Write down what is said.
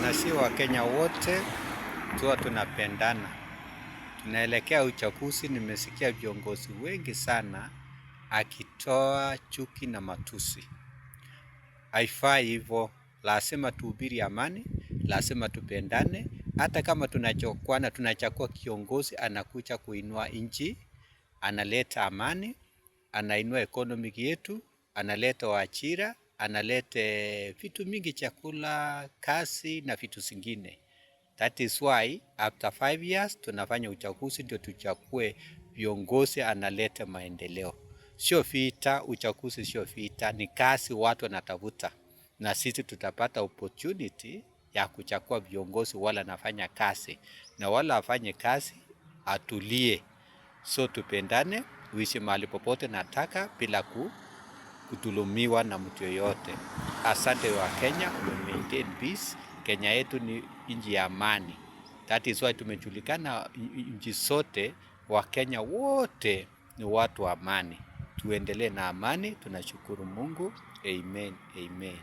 na si Wakenya wote tuwa tunapendana. Tunaelekea uchaguzi, nimesikia viongozi wengi sana akitoa chuki na matusi. Haifai hivyo, lazima tuhubiri amani, lazima tupendane. Hata kama tunachagua kiongozi anakuja kuinua nchi, analeta amani, anainua economy yetu, analeta ajira, analeta vitu mingi, chakula, kazi na vitu zingine. That is why after 5 years tunafanya uchaguzi ndio tuchague viongozi analeta maendeleo. Sio vita, uchaguzi sio vita, ni kazi watu wanatafuta. Na sisi tutapata opportunity ya kuchagua viongozi wala nafanya kazi. Na wala afanye kazi atulie. So tupendane, uishi mahali popote nataka bila kudhulumiwa na mtu yoyote. Asante wa Kenya, we maintain peace. Kenya yetu ni nchi ya amani. That is why tumejulikana nchi zote, wa Kenya wote ni watu wa amani. Tuendelee na amani, tunashukuru Mungu. Amen, amen.